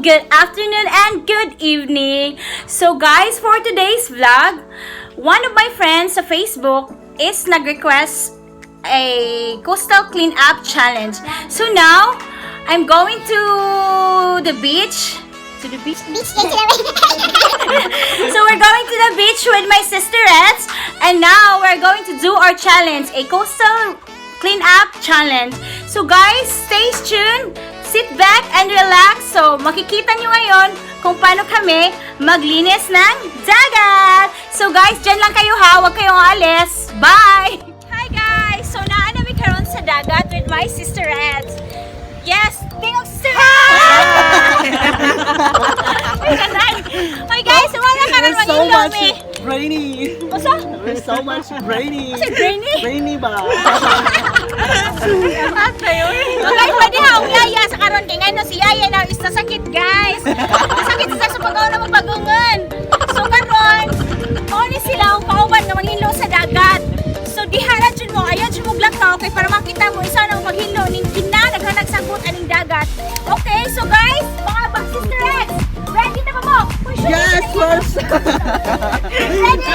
morning, good afternoon, and good evening. So guys, for today's vlog, one of my friends sa Facebook is nag-request a coastal cleanup challenge. So now, I'm going to the beach. So we're going to the beach with my sisterets, and now we're going to do our challenge, a coastal cleanup challenge. So guys, stay tuned, sit back and relax. So makikita nyo ngayon kung paano kami maglinis ng dagat. So guys, dyan lang kayo ha, huwag kayong alis. Bye! Hi guys! So naanami karon sa dagat with my sisterets. Yes, tingog sisterets! Hi guys, wala ka rin mag-ilaw me. Rainy. Masa? There's so much rainy. Kasi rainy? Rainy ba? At kayo? So guys, pwede ha, yaya sa karon kay ngayon si yaya na is nasakit guys. Nasakit sa pag-aw na magpagungan. So karon, oni sila ang kauban nga maghilo sa dagat. So diharan jud mo, ayon jud mo glakaw kay para makita mo isa nang maghilo ning kinanaghanag sagot aning dagat. Okay, so guys, mga sisterets, ready na ba mo? Yes, first. Ready?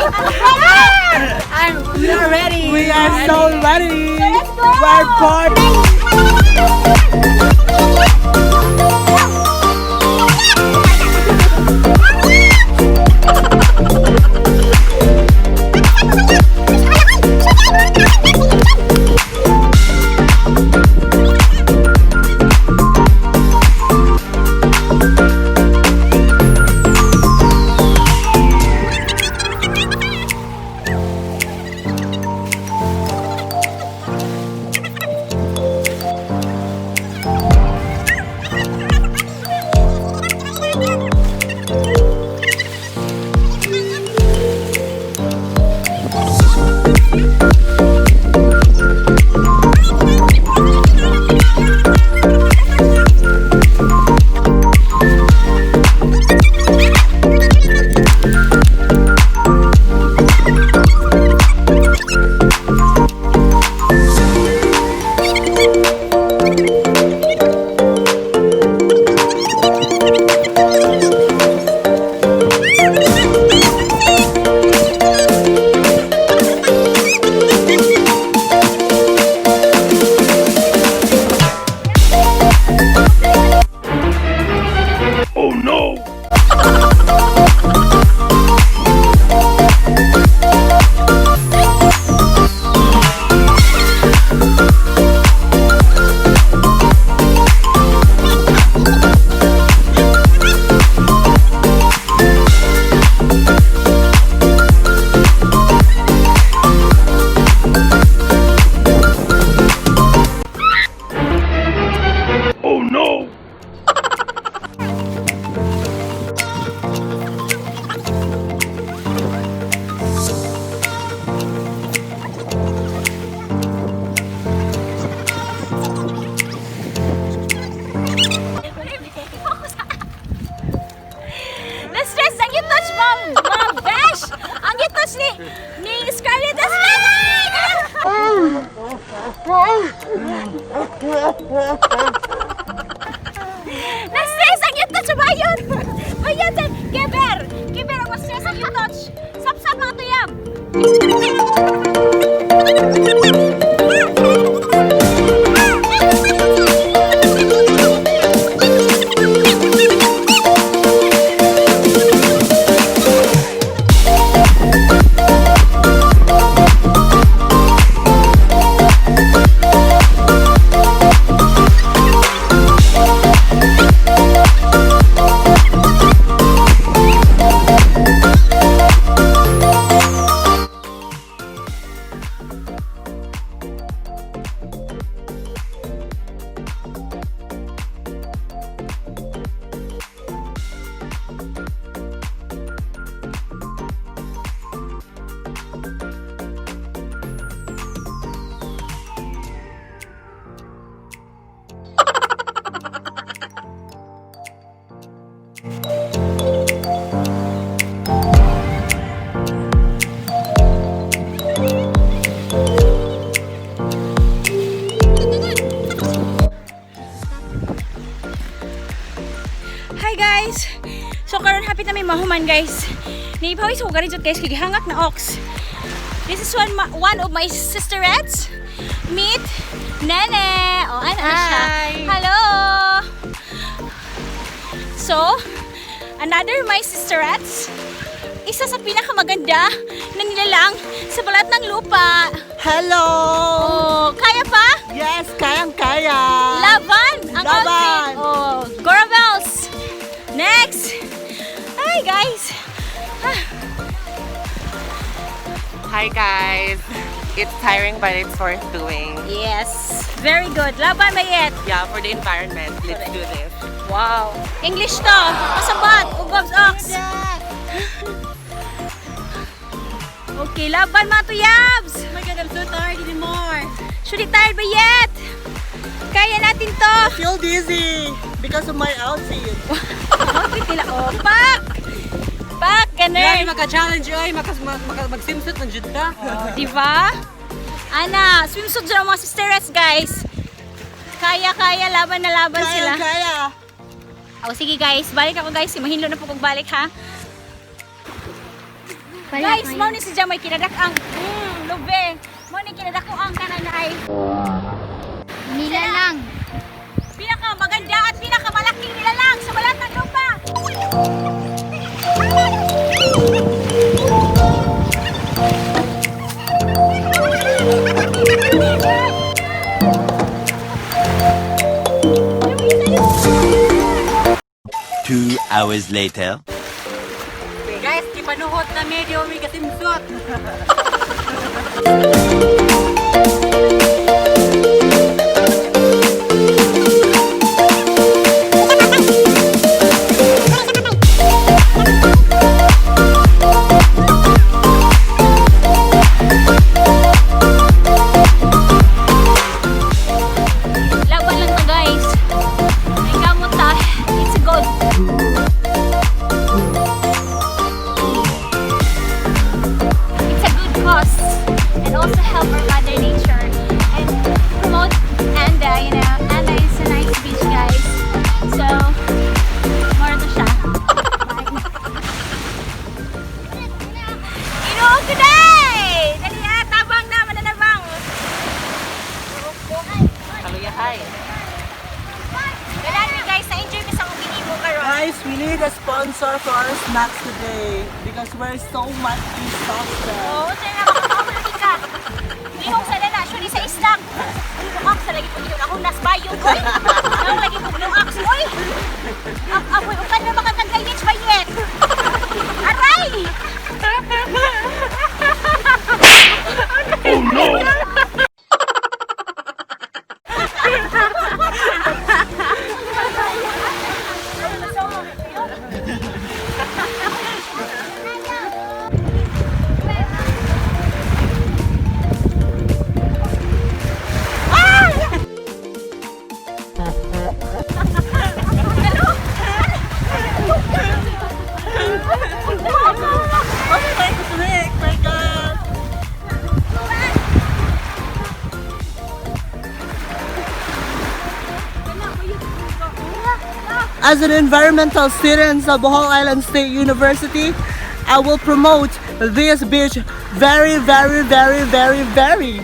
And we are ready. We are so ready. Let's go. We're party. Na-stress ang yung touch ba yun? Ayan, Geber! Geber, ang ma-stress ang yung touch. Sap-sap mga tuyab. human guys. Nipawis ko gari jud guys kay gihangak na ox. This is one of my sisterets. Meet Nene. Oh, ano na siya? Hello. So, another my sisterets. Isa sa pinakamaganda na nilalang sa balat ng lupa. Hello! Oh, kaya pa? Yes, kayang-kaya! Laban ang Laban! outfit. Oh, Gorabels. Next. Hi guys. Hi guys. It's tiring but it's worth doing. Yes. Very good. Laban Mayet. Yeah, for the environment. Let's do this. Wow. English to. Kasabat. Ugobs ox. Okay, laban mga tuyabs. Oh my god, I'm so tired anymore. Should be tired ba yet? Kaya natin to. I feel dizzy because of my outfit. Outfit nila. Oh, pak. Pak, ganun. Maka-challenge oy, mag-swimsuit ng jud ka. Oh, diba? Ana, swimsuit dyan ang mga sisterets, guys. Kaya, laban na laban sila. Kaya-kaya! O, sige guys, balik ako guys. Mahinlo na po kong balik ha. Guys, mo ni si Jamay kinadak ang lube. Mo ni kinadak ko ang kananay. Nilalang. Pinaka maganda at pinaka malaking nilalang sa balat ng lupa. Two hours later. Guys, ipanuhot na medyo may kasimsot. Laban lang to guys. May gamot ta. It's good. It's a good cause and also help our mother nature and promote Anda, you know. Anda is a nice beach guys. So, more to siya. Inuog today! Dali tabang na, mananabang. Kaluyahay. Kailan guys, na-enjoy ko sa kong ginimo karon. Guys, we need a sponsor for our snacks today because we're so much exhausted. Oo, sir na makakaulit ka. Gihong sa lala, actually sa islang. Lumak sa lagi po dito. Ako nasbayo ko. Ang lagi po lumak. Uy! Apoy, ukan na makatagayit ba yet? Aray! Oh no! As an environmental student of Bohol Island State University, I will promote this beach very, very, very, very, very.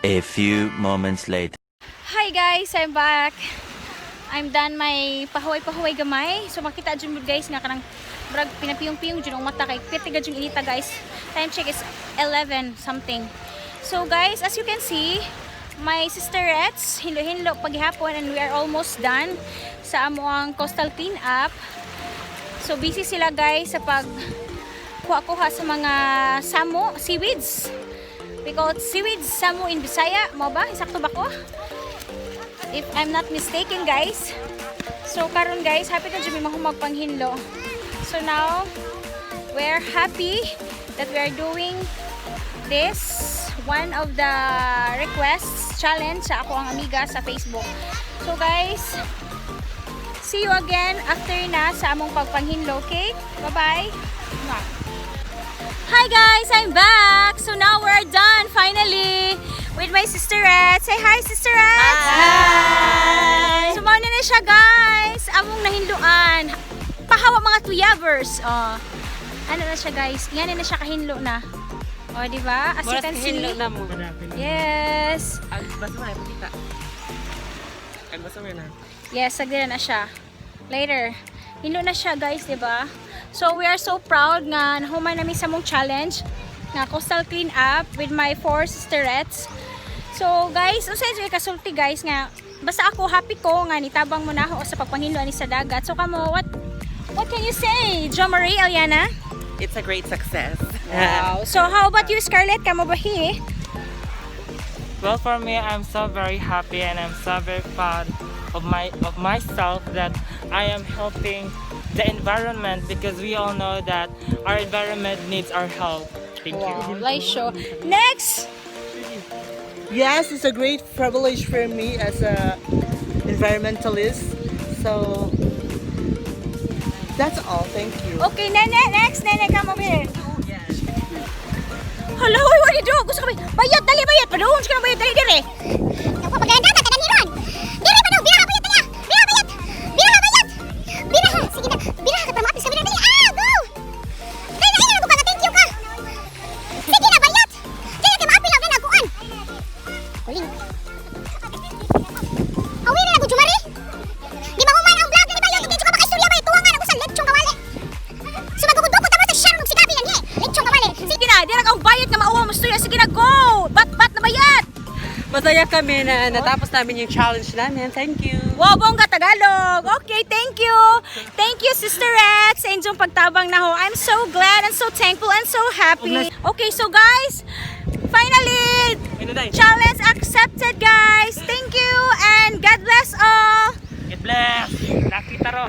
A few moments later. Hi guys, I'm back. I'm done my pahuway-pahuway gamay. So makita dyan mo guys nga kanang brag pinapiyong-piyong dyan ang mata kay pitiga dyan inita guys. Time check is 11 something. So guys, as you can see, my sisterets hinlo-hinlo paghapon and we are almost done sa amuang coastal clean up. So busy sila guys sa pag kuha-kuha sa mga samo, seaweeds. We call it seaweeds, samo in Bisaya. Mo ba? Isakto ba ko? if I'm not mistaken, guys. So karon guys, happy na jud mi mahumag panghinlo. So now we're happy that we are doing this one of the requests challenge sa ako ang amiga sa Facebook. So guys, see you again after na sa among pagpanghinlo, okay? Bye-bye! Hi guys! I'm back! So now we're done finally with my Sisterets. Say hi, Sisterets! Hi! So mauna na siya guys! Among nahinluan. Pahawa mga tuyavers. Ano na siya guys? Yan na siya kahinlo na. O, diba? As you can see. na mo. Yes! Basta mo na, pakita. Basta mo na. Yes, sagdira na siya. Later. Hinlo na siya guys, diba? So we are so proud nga nahuman namin sa mong challenge nga coastal clean up with my 4 Sisterets. So guys, unsay jud kasulti guys nga basta ako happy ko nga nitabang mo na ako sa pagpanghinlo ani sa dagat. So kamo, what can you say? Jo Marie, Aliana? It's a great success. Wow. So how about you, Scarlett? Kamo bahi? Well, for me, I'm so very happy and I'm so very proud of myself that I am helping the environment because we all know that our environment needs our help. Thank you. Laisho. Next! Yes, it's a great privilege for me as a environmentalist. So that's all. Thank you. Okay, Nene, next. Nene, come over here. Hello, what are you doing? Gusto ka ba? Bayad, dali, bayad. Padoon, ka na bayad, dali, dali. Paganda ka, kananiron. Diri pa no, biraha bayad niya. Biraha bayad. Biraha bayad. Biraha, sige na. Biraha ka tama, sa biraha dali. Go. Dali na ina ko pa, thank you ka. Sige na bayad. Dili kay maapi lang na kuan. Kuling. Hawi na ko Jumari. Di ba human ang vlog ni bayad, di ka makaistorya bay tuwangan ako sa lechong kawali. Sumagugudok ko tama sa share ng sikapi niya. Lechong kawali. Sige na, di na kang bayad na mauwa mo stuya. Sige na, go! Bat na bayad! Masaya kami na natapos namin yung challenge namin. Thank you. Wow, bongga Tagalog! Okay, thank you! Thank you, Sisterets! Sa inyong pagtabang na ho. I'm so glad and so thankful and so happy. Okay, so guys, finally, challenge accepted, guys! Thank you and God bless all! God bless! Nakita ro!